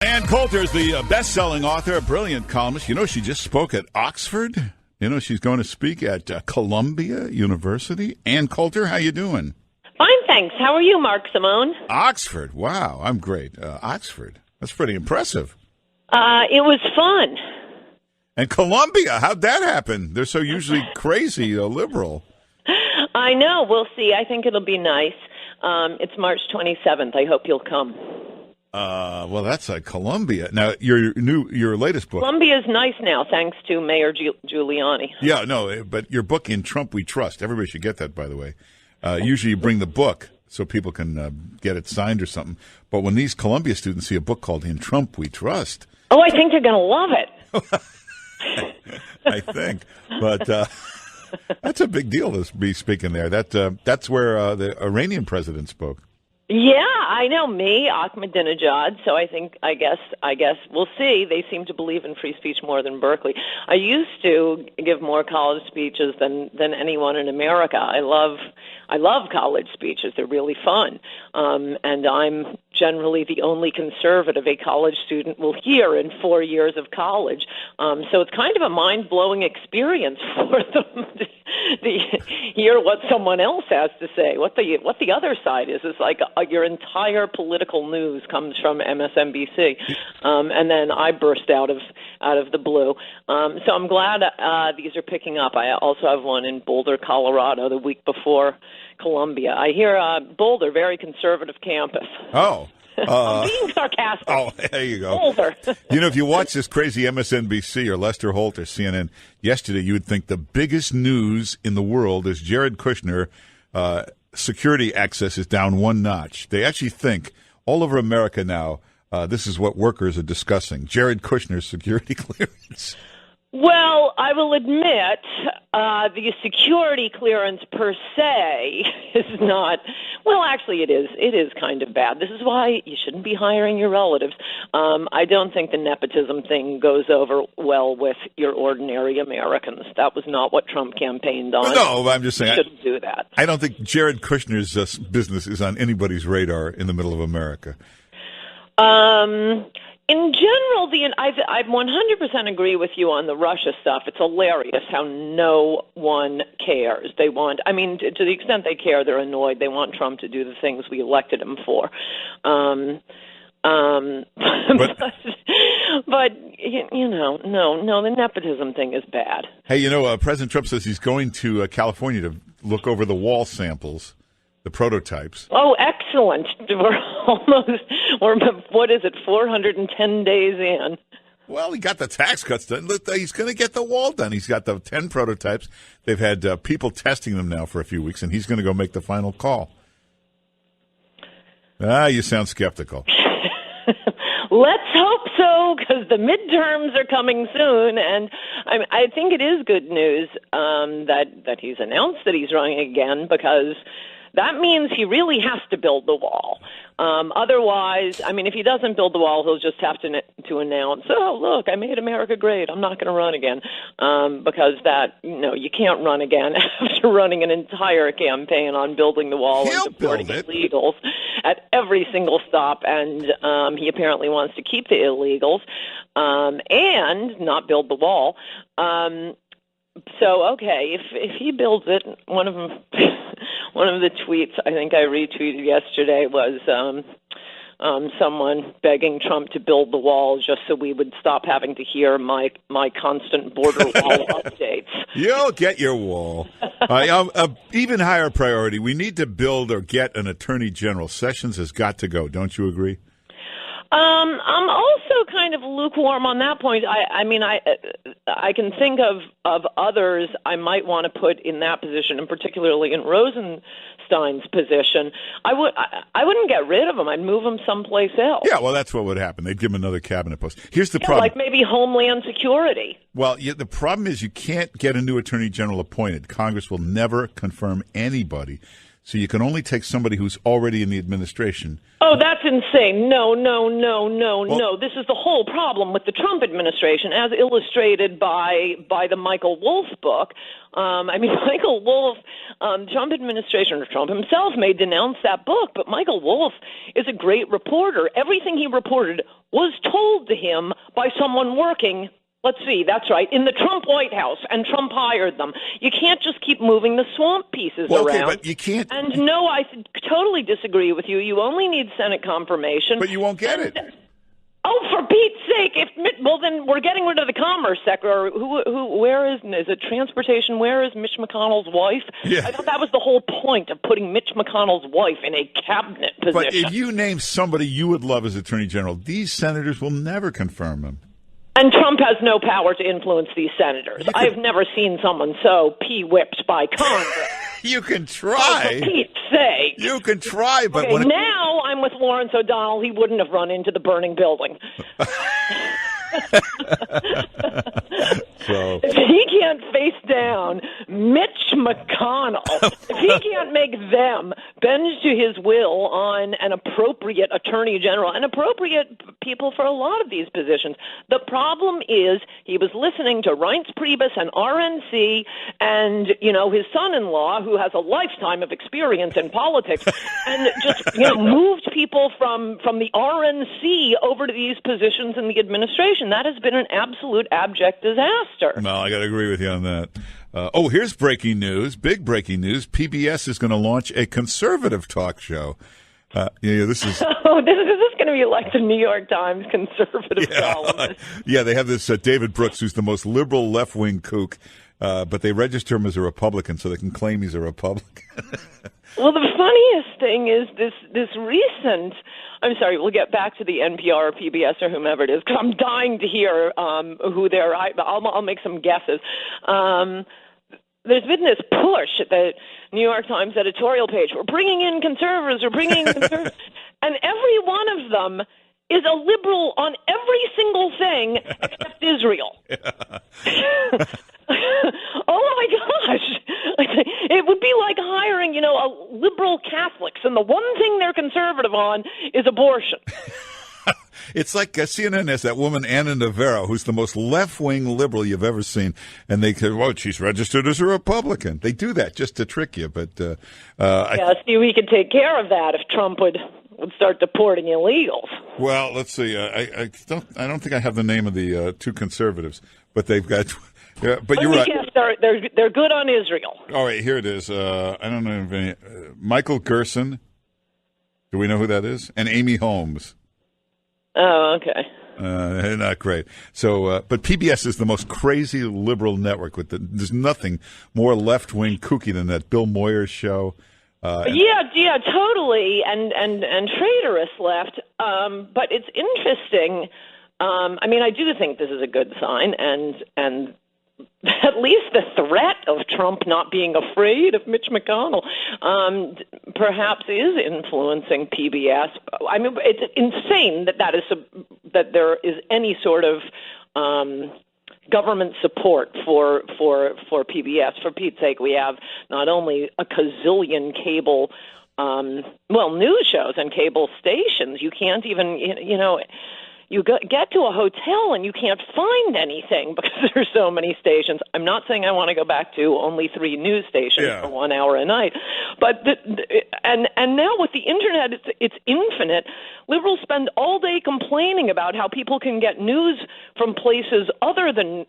Ann Coulter is the best-selling author, a brilliant columnist. You know, she just spoke at Oxford. You know, she's going to speak at Columbia University. Ann Coulter, how you doing? Fine, thanks. How are you, Mark Simone? Oxford. Wow, I'm great. Oxford. That's pretty impressive. It was fun. And Columbia, how'd that happen? They're so usually crazy, liberal. I know. We'll see. I think it'll be nice. It's March 27th. I hope you'll come. Well, that's Columbia. Now, your latest book. Columbia's nice now, thanks to Mayor Giuliani. Yeah, no, but your book, In Trump We Trust. Everybody should get that, by the way. Usually you bring the book so people can get it signed or something. But when these Columbia students see a book called In Trump We Trust. Oh, I think they're going to love it. I think. But that's a big deal to be speaking there. That's where the Iranian president spoke. Yeah, I know. Me, Ahmadinejad. So I guess we'll see. They seem to believe in free speech more than Berkeley. I used to give more college speeches than anyone in America. I love college speeches. They're really fun. And I'm generally the only conservative a college student will hear in 4 years of college. So it's kind of a mind-blowing experience for them to hear what someone else has to say. What the other side is like your entire political news comes from MSNBC, and then I burst out of the blue. So I'm glad these are picking up. I also have one in Boulder, Colorado, the week before Columbia. I hear Boulder, very conservative campus. Oh. I'm being sarcastic. Oh, there you go. Boulder. You know, if you watch this crazy MSNBC or Lester Holt or CNN yesterday, you would think the biggest news in the world is Jared Kushner. Security access is down one notch. They actually think all over America now, this is what workers are discussing. Jared Kushner's security clearance. Well, I will admit the security clearance per se is not, well, actually it is. It is kind of bad. This is why you shouldn't be hiring your relatives. I don't think the nepotism thing goes over well with your ordinary Americans. That was not what Trump campaigned on. No, I'm just saying. You shouldn't do that. I don't think Jared Kushner's business is on anybody's radar in the middle of America. In general, I 100% agree with you on the Russia stuff. It's hilarious how no one cares. They want, I mean, to the extent they care, they're annoyed. They want Trump to do the things we elected him for. But you know, no, the nepotism thing is bad. Hey, you know, President Trump says he's going to California to look over the wall samples. The prototypes. Oh, excellent. We're what is it, 410 days in? Well, he got the tax cuts done. He's going to get the wall done. He's got the 10 prototypes. They've had people testing them now for a few weeks, and he's going to go make the final call. You sound skeptical. Let's hope so, because the midterms are coming soon, and I think it is good news that he's announced that he's running again, because that means he really has to build the wall. Otherwise, I mean, if he doesn't build the wall, he'll just have to announce, oh, look, I made America great. I'm not going to run again. Because you can't run again after running an entire campaign on building the wall and supporting illegals at every single stop. And he apparently wants to keep the illegals and not build the wall. So, okay, if he builds it, one of the tweets I think I retweeted yesterday was someone begging Trump to build the wall just so we would stop having to hear my constant border wall updates. You'll get your wall. Even higher priority, we need to build or get an attorney general. Sessions has got to go. Don't you agree? I'm also kind of lukewarm on that point. I mean, I can think of others I might want to put in that position, and particularly in Rosenstein's position. I wouldn't get rid of him. I'd move him someplace else. Yeah, well, that's what would happen. They'd give him another cabinet post. Here's the problem. Like maybe Homeland Security. Well, the problem is you can't get a new attorney general appointed. Congress will never confirm anybody. So you can only take somebody who's already in the administration. Oh, that's insane. No. This is the whole problem with the Trump administration, as illustrated by the Michael Wolff book. Michael Wolff, Trump administration, or Trump himself may denounce that book, but Michael Wolff is a great reporter. Everything he reported was told to him by someone working, let's see, that's right, in the Trump White House, and Trump hired them. You can't just keep moving the swamp pieces around. Okay, but you can't. And no, I totally disagree with you. You only need Senate confirmation. But you won't get it. Oh, for Pete's sake! Well, then we're getting rid of the Commerce Secretary. Where is it? Transportation? Where is Mitch McConnell's wife? Yeah. I thought that was the whole point of putting Mitch McConnell's wife in a cabinet position. But if you name somebody you would love as Attorney General, these senators will never confirm him. And Trump has no power to influence these senators. I've never seen someone so pee-whipped by Congress. You can try. Oh, for Pete's sake. You can try, but okay, now I'm with Lawrence O'Donnell. He wouldn't have run into the burning building. So if he can't face down Mitch McConnell, if he can't make them bend to his will on an appropriate attorney general and appropriate people for a lot of these positions, the problem is he was listening to Reince Priebus and RNC and, his son-in-law, who has a lifetime of experience in politics, and just, moved people from the RNC over to these positions in the administration. That has been an absolute abject disaster. No, I got to agree with you on that. Here's breaking news, big breaking news. PBS is going to launch a conservative talk show. This is going to be like the New York Times conservative columnist. Yeah, they have this David Brooks, who's the most liberal left-wing kook, but they register him as a Republican so they can claim he's a Republican. Well, the funniest thing is this recent. I'm sorry, we'll get back to the NPR or PBS or whomever it is, because I'm dying to hear who they're. I'll make some guesses. There's been this push at the New York Times editorial page. We're bringing in conservatives. We're bringing in conservatives. And every one of them is a liberal on every single thing except Israel. Oh, my gosh. It would be like hiring, a liberal Catholics, and the one thing they're conservative on is abortion. It's like CNN has that woman, Anna Navarro, who's the most left-wing liberal you've ever seen. And they say, well, she's registered as a Republican. They do that just to trick you. But see, we could take care of that if Trump would start deporting illegals. Well, let's see. I don't think I have the name of the two conservatives, but they've got. Yeah, but you're right. Guess they're good on Israel. All right, here it is. I don't know if any. Michael Gerson. Do we know who that is? And Amy Holmes. Oh, okay. Not great. So, but PBS is the most crazy liberal network. There's nothing more left-wing kooky than that Bill Moyers show. Yeah, totally, and traitorous left. But it's interesting. I do think this is a good sign, and at least the threat of Trump not being afraid of Mitch McConnell perhaps is influencing PBS. I mean, it's insane that there is any sort of government support for PBS. For Pete's sake, we have not only a gazillion cable news shows and cable stations. You can't even, you get to a hotel and you can't find anything because there's so many stations. I'm not saying I want to go back to only 3 news stations for 1 hour a night, but and now with the internet, it's infinite. Liberals spend all day complaining about how people can get news from places other than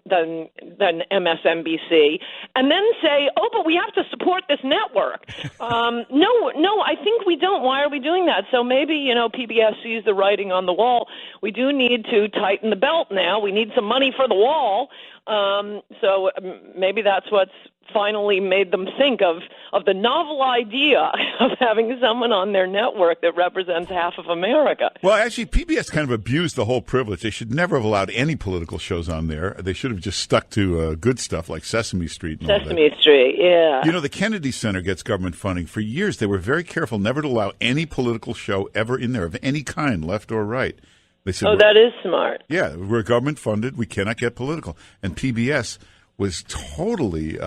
MSNBC, and then say, "Oh, but we have to support this network." No, I think we don't. Why are we doing that? So maybe PBS sees the writing on the wall. We do need to tighten the belt now. We need some money for the wall. So maybe that's what's finally made them think of the novel idea of having someone on their network that represents half of America. Well, actually, PBS kind of abused the whole privilege. They should never have allowed any political shows on there. They should have just stuck to good stuff like Sesame Street. And Sesame Street, yeah. The Kennedy Center gets government funding. For years, they were very careful never to allow any political show ever in there of any kind, left or right. They said, that is smart. Yeah, we're government funded. We cannot get political. And PBS was totally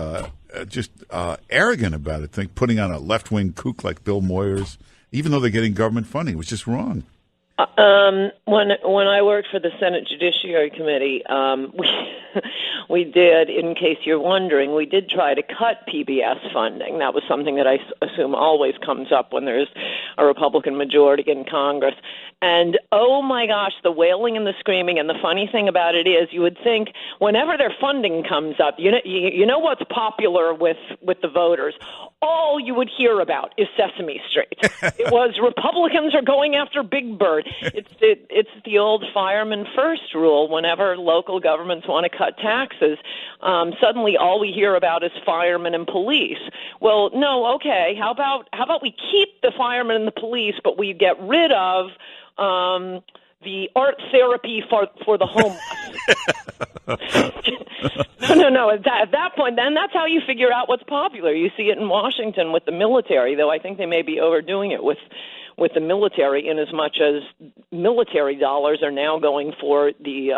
just arrogant about it, putting on a left-wing kook like Bill Moyers, even though they're getting government funding. It was just wrong. When I worked for the Senate Judiciary Committee, we did, in case you're wondering, we did try to cut PBS funding. That was something that I assume always comes up when there's a Republican majority in Congress. And oh my gosh, the wailing and the screaming. And the funny thing about it is, you would think whenever their funding comes up, you know what's popular with the voters. All you would hear about is Sesame Street. It was Republicans are going after Big Bird. It's the old fireman first rule. Whenever local governments want to cut taxes, suddenly all we hear about is firemen and police. Well, no, okay. How about we keep the firemen and the police, but we get rid of the art therapy for the homeless. No. At that point, then that's how you figure out what's popular. You see it in Washington with the military, though I think they may be overdoing it with the military, in as much as military dollars are now going for the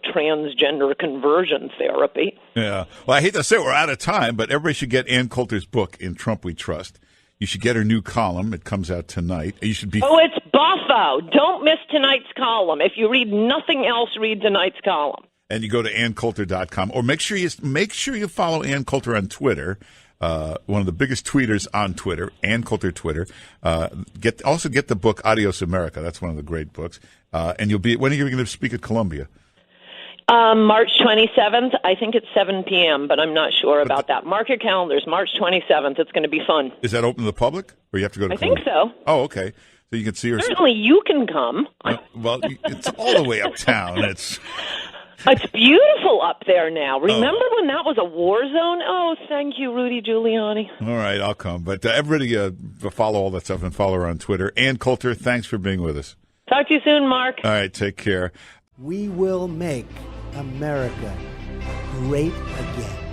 transgender conversion therapy. Yeah. Well, I hate to say we're out of time, but everybody should get Ann Coulter's book, In Trump We Trust. You should get her new column. It comes out tonight. You should be. Oh, it's buffo. Don't miss tonight's column. If you read nothing else, read tonight's column. And you go to AnnCoulter.com, or make sure you follow Ann Coulter on Twitter. One of the biggest tweeters on Twitter, Ann Coulter Twitter. Get the book Adios America. That's one of the great books. And when are you going to speak at Columbia? March 27th. I think it's 7 p.m., but I'm not sure about that. Mark your calendars. March 27th. It's going to be fun. Is that open to the public, or you have to go to? I think so. Oh, okay. So you can see her. Certainly, you can come. Well, it's all the way uptown. It's beautiful up there now. Remember when that was a war zone? Oh, thank you, Rudy Giuliani. All right, I'll come. But everybody follow all that stuff and follow her on Twitter. Ann Coulter, thanks for being with us. Talk to you soon, Mark. All right, take care. We will make America great again.